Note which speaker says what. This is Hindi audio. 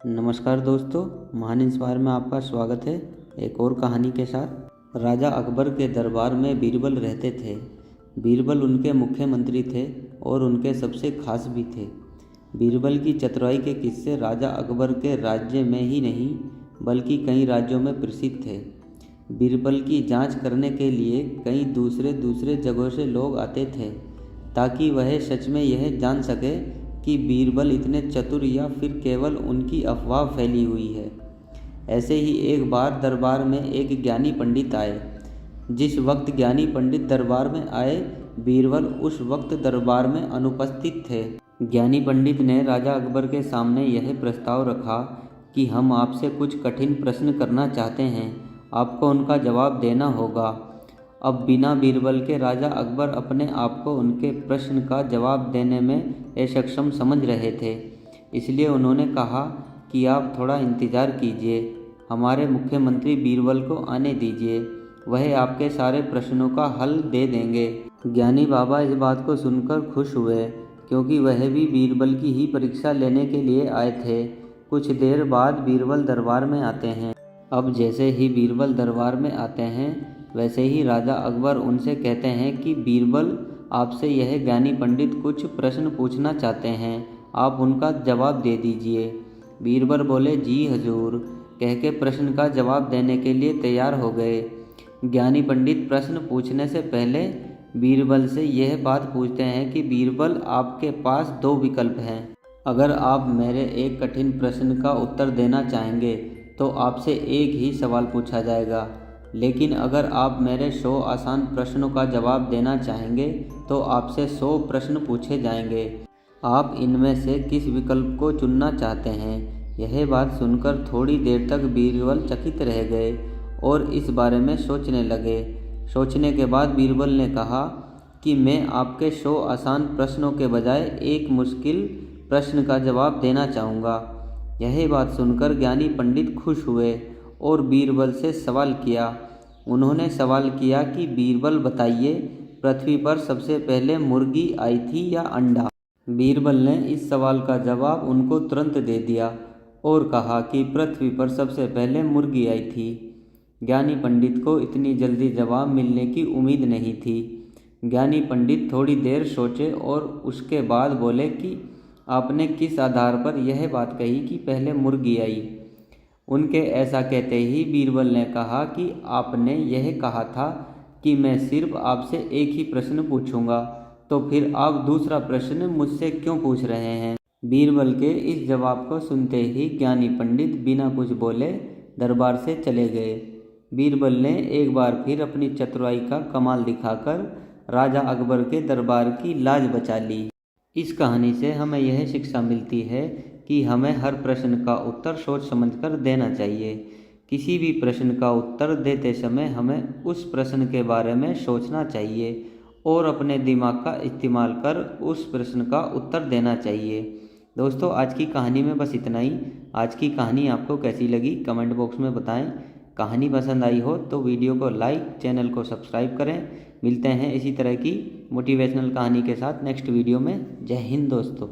Speaker 1: नमस्कार दोस्तों, महान इंस्पायर में आपका स्वागत है एक और कहानी के साथ। राजा अकबर के दरबार में बीरबल रहते थे। बीरबल उनके मुख्यमंत्री थे और उनके सबसे खास भी थे। बीरबल की चतुराई के किस्से राजा अकबर के राज्य में ही नहीं बल्कि कई राज्यों में प्रसिद्ध थे। बीरबल की जांच करने के लिए कई दूसरे जगहों से लोग आते थे ताकि वह सच में यह जान सके कि बीरबल इतने चतुर या फिर केवल उनकी अफवाह फैली हुई है। ऐसे ही एक बार दरबार में एक ज्ञानी पंडित आए। जिस वक्त ज्ञानी पंडित दरबार में आए, बीरबल उस वक्त दरबार में अनुपस्थित थे। ज्ञानी पंडित ने राजा अकबर के सामने यह प्रस्ताव रखा कि हम आपसे कुछ कठिन प्रश्न करना चाहते हैं, आपको उनका जवाब देना होगा। अब बिना बीरबल के राजा अकबर अपने आप को उनके प्रश्न का जवाब देने में असक्षम समझ रहे थे। इसलिए उन्होंने कहा कि आप थोड़ा इंतज़ार कीजिए, हमारे मुख्यमंत्री बीरबल को आने दीजिए, वह आपके सारे प्रश्नों का हल दे देंगे। ज्ञानी बाबा इस बात को सुनकर खुश हुए क्योंकि वह भी बीरबल की ही परीक्षा लेने के लिए आए थे। कुछ देर बाद बीरबल दरबार में आते हैं। अब जैसे ही बीरबल दरबार में आते हैं वैसे ही राजा अकबर उनसे कहते हैं कि बीरबल, आपसे यह ज्ञानी पंडित कुछ प्रश्न पूछना चाहते हैं, आप उनका जवाब दे दीजिए। बीरबल बोले, जी हजूर, कह के प्रश्न का जवाब देने के लिए तैयार हो गए। ज्ञानी पंडित प्रश्न पूछने से पहले बीरबल से यह बात पूछते हैं कि बीरबल, आपके पास दो विकल्प हैं। अगर आप मेरे एक कठिन प्रश्न का उत्तर देना चाहेंगे तो आपसे एक ही सवाल पूछा जाएगा, लेकिन अगर आप मेरे 100 आसान प्रश्नों का जवाब देना चाहेंगे तो आपसे 100 प्रश्न पूछे जाएंगे। आप इनमें से किस विकल्प को चुनना चाहते हैं? यह बात सुनकर थोड़ी देर तक बीरबल चकित रह गए और इस बारे में सोचने लगे। सोचने के बाद बीरबल ने कहा कि मैं आपके 100 आसान प्रश्नों के बजाय एक मुश्किल प्रश्न का जवाब देना चाहूँगा। यह बात सुनकर ज्ञानी पंडित खुश हुए और बीरबल से सवाल किया। उन्होंने सवाल किया कि बीरबल बताइए, पृथ्वी पर सबसे पहले मुर्गी आई थी या अंडा? बीरबल ने इस सवाल का जवाब उनको तुरंत दे दिया और कहा कि पृथ्वी पर सबसे पहले मुर्गी आई थी। ज्ञानी पंडित को इतनी जल्दी जवाब मिलने की उम्मीद नहीं थी। ज्ञानी पंडित थोड़ी देर सोचे और उसके बाद बोले कि आपने किस आधार पर यह बात कही कि पहले मुर्गी आई? उनके ऐसा कहते ही बीरबल ने कहा कि आपने यह कहा था कि मैं सिर्फ आपसे एक ही प्रश्न पूछूंगा, तो फिर आप दूसरा प्रश्न मुझसे क्यों पूछ रहे हैं? बीरबल के इस जवाब को सुनते ही ज्ञानी पंडित बिना कुछ बोले दरबार से चले गए। बीरबल ने एक बार फिर अपनी चतुराई का कमाल दिखाकर राजा अकबर के दरबार की लाज बचा ली। इस कहानी से हमें यह शिक्षा मिलती है कि हमें हर प्रश्न का उत्तर सोच समझकर देना चाहिए। किसी भी प्रश्न का उत्तर देते समय हमें उस प्रश्न के बारे में सोचना चाहिए और अपने दिमाग का इस्तेमाल कर उस प्रश्न का उत्तर देना चाहिए। दोस्तों, आज की कहानी में बस इतना ही। आज की कहानी आपको कैसी लगी कमेंट बॉक्स में बताएं। कहानी पसंद आई हो तो वीडियो को लाइक, चैनल को सब्सक्राइब करें। मिलते हैं इसी तरह की मोटिवेशनल कहानी के साथ नेक्स्ट वीडियो में। जय हिंद दोस्तों।